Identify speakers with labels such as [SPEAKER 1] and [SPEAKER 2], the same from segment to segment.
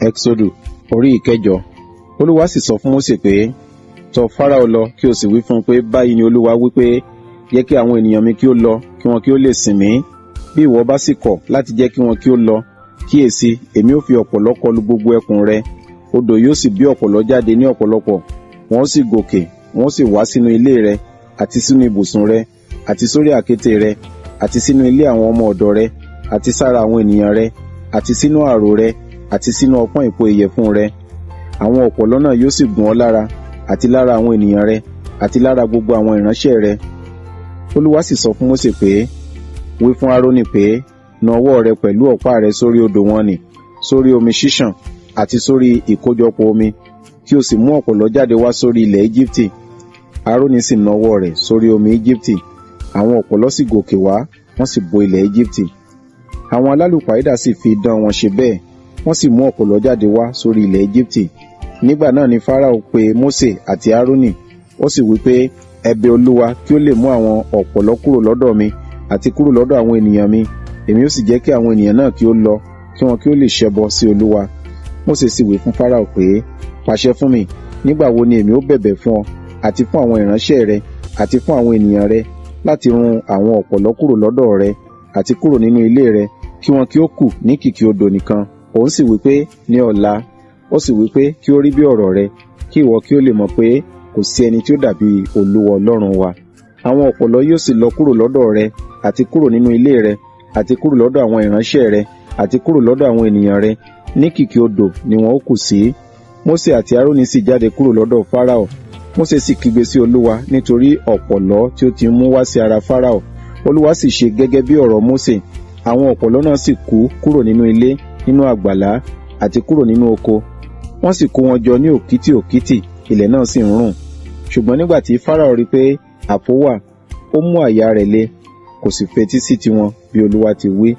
[SPEAKER 1] Ẹ́kísódù orí ìkẹjọ. Olúwa sì sọ fún Mósè pé, tọ̀ Fáráò lọ kí o sì wí fún un pé, báyìí ni Olúwa wí pé, jẹ́ kí àwọn ènìyàn mi kí ó lọ, kí wọn kí ó lè sìn mí. Bí ìwọ bá sì kọ̀ láti jẹ́ kí wọn kí ó lọ, kíyèsí, èmi ó fi ọ̀pọ̀lọ́ kọlu gbogbo ẹkùn rẹ, odò yóò sì bí ọ̀pọ̀lọ́ jáde ní ọ̀pọ̀lọpọ̀, wọn ó sì gòkè, wọn ó sì wá sínú ilé rẹ, àti sínú ibùsùn rẹ, àti sórí àkéte rẹ, àti sínú ilé àwọn ọmọ ọ̀dọ̀ rẹ, àti sára àwọn ènìyàn rẹ, àti sínú àrò rẹ, àti sínú ọpọ́n ìpò ìyẹ̀fun rẹ. Àwọn ọ̀pọ̀lọ́ náà yóò sì gùn ọ́ lára, àti lára àwọn ènìyàn rẹ, àti lára gbogbo àwọn ìránṣẹ́ rẹ. Olúwa sì sọ fún Mósè pé, wí fún Árónì pé, na ọwọ́ rẹ pẹ̀lú ọ̀pá rẹ sórí odò wọn nì, sórí omi ṣíṣàn, àti sórí ìkójọpọ̀ omi, kí o sì mú ọ̀pọ̀lọ́ jáde wá sórí ilẹ̀ Íjíbítì. Árónì sì na ọwọ́ rẹ̀ sórí omi Íjíbítì, àwọn ọ̀pọ̀lọ́ sì gòkè wá, wọ́n sì bo ilẹ̀ Íjíbítì. Àwọn alálùpàídà sì fi idán wọn ṣe bẹ́ẹ̀, wọ́n sì mú ọ̀pọ̀lọ́ jáde wá sórí ilẹ̀ Íjíbítì. Nígbà náà ni Fáráò pe Mósè àti Árónì, ó sì wí pé, ẹ bẹ̀ Olúwa kí ó lè mú àwọn ọ̀pọ̀lọ́ kúrò lọ́dọ̀ mi àti kúrò lọ́dọ̀ àwọn ènìyàn mi, èmi ó sì jẹ́ kí àwọn ènìyàn náà kí ó lọ, kí wọn kí ó lè ṣẹbọ sí Olúwa. Mósè sì wí fún Fáráò pé, pàṣẹ fún mi, nígbà wo ni èmi ó bẹ̀bẹ̀ fún ọ, àti fún àwọn ìránṣẹ́ rẹ, àti fún àwọn ènìyàn rẹ, láti run àwọn ọ̀pọ̀lọ́ kúrò lọ́dọ̀ rẹ, àti kúrò nínú ilé rẹ, kí wọn kí ó kù ní kìkì odò nìkan. Òun sì wí pé, ní ọ̀la. Ó sì wí pé, kí ó rí bí ọ̀rọ̀ rẹ, kí ìwọ kí ó lè mọ̀ pé kò sí ẹni tí ó dàbí Olúwa Ọlọ́run wa. Àwọn ọ̀pọ̀lọ́ yóò sì lọ kúrò lọ́dọ̀ rẹ, àti kúrò nínú ilé rẹ, àti kúrò lọ́dọ̀ àwọn ìránṣẹ́ rẹ, àti kúrò lọ́dọ̀ àwọn ènìyàn rẹ, ní kìkì odò ni wọn ó kù sí. Mósè àti Árónì sì jáde kúrò lọ́dọ̀ Fáráò. Mósè sì kígbe sí Olúwa nítorí ọ̀pọ̀lọ́ tí ó ti mú wá sí ara Fáráò. Olúwa sì ṣe gẹ́gẹ́ bí ọ̀rọ̀ Mósè. Àwọn ọ̀pọ̀lọ́ náà sì kú kúrò nínú ilé, nínú àgbàlá, àti kúrò nínú oko. Wọ́n sì kó wọn jọ ní òkìtì òkìtì, ilẹ̀ náà sì ń rùn. Ṣùgbọ́n nígbà tí Fáráò rí pé àpò wà, ó mú àyà rẹ̀ le, kò sì fetí sí tiwọn bí Olúwa ti wí.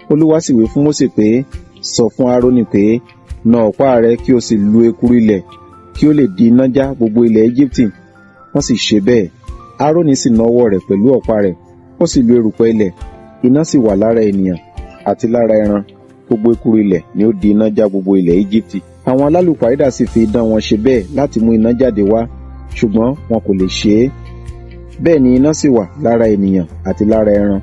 [SPEAKER 1] Olúwa sì wí fún Mósè pé, sọ fún Árónì pé, na ọ̀pá rẹ kí o sì lu ekuru ilẹ̀, kí ó lè di iná já gbogbo ilẹ̀ Íjíbítì. Wọ́n sì ṣe bẹ́ẹ̀. Árónì sì na ọwọ́ rẹ̀ pẹ̀lú ọ̀pá rẹ̀, ó sì lu erùpẹ̀ ilẹ̀, iná sì wà lára ènìyàn àti lára ẹran, gbogbo ekuru ilẹ̀ ni ó di iná já gbogbo ilẹ̀ Íjíbítì. Àwọn alálùpàídà sì fi idán wọn ṣe bẹ́ẹ̀ láti mú iná jáde wá, ṣùgbọ́n wọn kò lè ṣe é. Bẹ́ẹ̀ ni iná sì wà lára ènìyàn àti lára ẹran.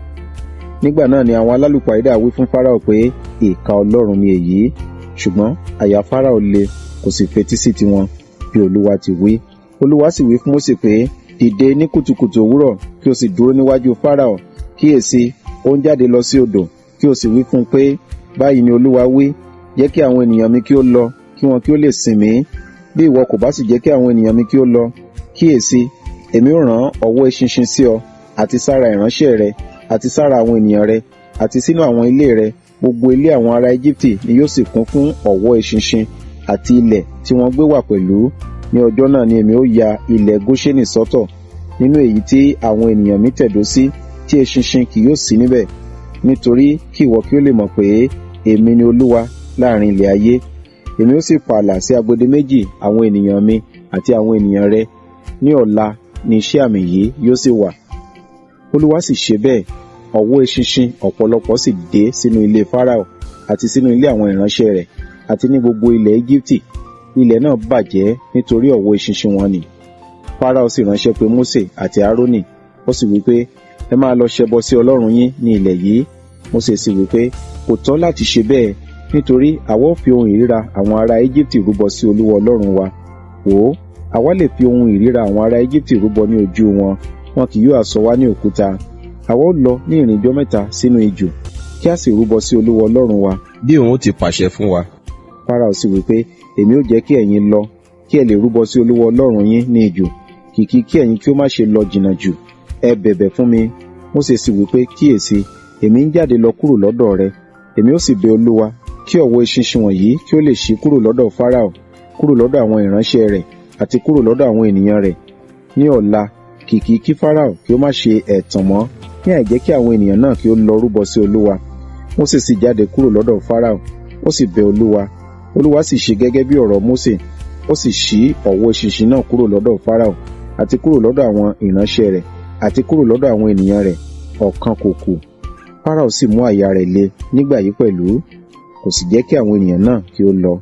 [SPEAKER 1] Nígbà náà ni àwọn alálùpàídà wí fún Fáráò pé, ìkà Ọlọ́run ni èyí. Ṣùgbọ́n àyà Fáráò le, kò sì fetí sí tiwọn bí Olúwa ti wí. Olúwa sì wí fún Mósè pé, dìde ní kùtùkùtù òwúrọ̀, kí o sì dúró níwájú Fáráò. Kíyèsí, ó ń jáde lọ sí odò, kí o sì wí fún un pé, báyìí ni Olúwa wí, jẹ́ kí àwọn ènìyàn mi kí ó lọ, kí wọn kí ó lè sìn mí. Bí ìwọ kò bá sì jẹ́ kí àwọn ènìyàn mi kí ó lọ, kíyèsí, èmi ó rán ọwọ́ eṣinṣin sí ọ, àti sára ìránṣẹ́ rẹ, àti sára àwọn ènìyàn rẹ, àti sínú àwọn ilé rẹ. Gbogbo ilé àwọn ará Íjíbítì ni yóò sì kún fún ọ̀wọ́ eṣinṣin, àti ilẹ̀ tí wọ́n gbé wà pẹ̀lú. Ní ọjọ́ náà ni èmi ó ya ilẹ̀ Góṣẹ́nì sọ́tọ̀, nínú èyí tí àwọn ènìyàn mi tẹ̀dó sí, tí eṣinṣin kì yóò sí níbẹ̀. Nítorí kí ìwọ kí ó lè mọ̀ pé èmi ni Olúwa láàrin ilẹ̀ ayé. Èmi ó sì pààlà sí agbede méjì àwọn ènìyàn mi àti àwọn ènìyàn rẹ. Ní ọ̀la ni iṣẹ́ àmì yìí yóò sì wà. Olúwa sì ṣe bẹ́ẹ̀. Ọ̀wọ́ eṣinṣin ọ̀pọ̀lọpọ̀ sì dé sínú ilé Fáráò, àti sínú ilé àwọn ìránṣẹ́ rẹ̀, àti ní gbogbo ilẹ̀ Íjíbítì. Ilẹ̀ náà bàjẹ́ nítorí ọ̀wọ́ eṣinṣin wọn nì. Fáráò sì ránṣẹ́ pé Mósè àti Árónì, ó sì wí pé, ẹ máa lọ ṣẹbọ sí Ọlọ́run yín ní ilẹ̀ yìí. Mósè sì wí pé, kò tọ́ láti ṣe bẹ́ẹ̀, nítorí àwa ó fi ohun ìríra àwọn ará Íjíbítì rúbọ sí Olúwa Ọlọ́run wa. Wò ó, àwa lè fi ohun ìríra àwọn ará Íjíbítì rúbọ ní ojú wọn, wọn kì yóò sọ wá ní òkúta. Àwa ó lọ ní ìrìnjọ́ mẹ́ta sínú ijù, kí a sì rúbọ sí Olúwa Ọlọ́run wa,
[SPEAKER 2] bí òun ti pàṣẹ fún wa.
[SPEAKER 1] Fáráò sì wí pé, èmi ó jẹ́ kí ẹ̀yin lọ, kí ẹ lè rúbọ sí Olúwa Ọlọ́run yín ní ijù, kìkì kí ẹ̀yin kí ó má ṣe lọ jìnnà jù. Ẹ bẹ̀bẹ̀ fún mi. Mósè sì wí pé, kíyèsí, èmi ń jáde lọ kúrò lọ́dọ̀ rẹ. Èmi ó sì bẹ̀ Olúwa, kí ọ̀wọ́ eṣinṣin wọ̀nyí kí ó lè ṣí kúrò lọ́dọ̀ Fáráò, kúrò lọ́dọ̀ àwọn ìránṣẹ́ rẹ̀, àti kúrò lọ́dọ̀ àwọn ènìyàn rẹ̀. Ní ọ̀la, kìkì kí Fáráò kí ó má ṣe ẹ̀tàn mọ́, ní àìjẹ́ kí àwọn ènìyàn náà kí ó lọ rúbọ sí Olúwa. Mósè sì jáde kúrò lọ́dọ̀ Fáráò, ó sì bẹ̀ Olúwa. Olúwa sì ṣe gẹ́gẹ́ bí ọ̀rọ̀ Mósè, ó sì ṣí ọ̀wọ́ eṣinṣin náà kúrò lọ́dọ̀ Fáráò, àti kúrò lọ́dọ̀ àwọn ìránṣẹ́ rẹ̀, àti kúrò lọ́dọ̀ àwọn ènìyàn rẹ̀, ọ̀kan kò kù. Fáráò sì mú àyà rẹ̀ le nígbà yìí pẹ̀lú, kò sì jẹ́ kí àwọn ènìyàn náà kí ó lọ.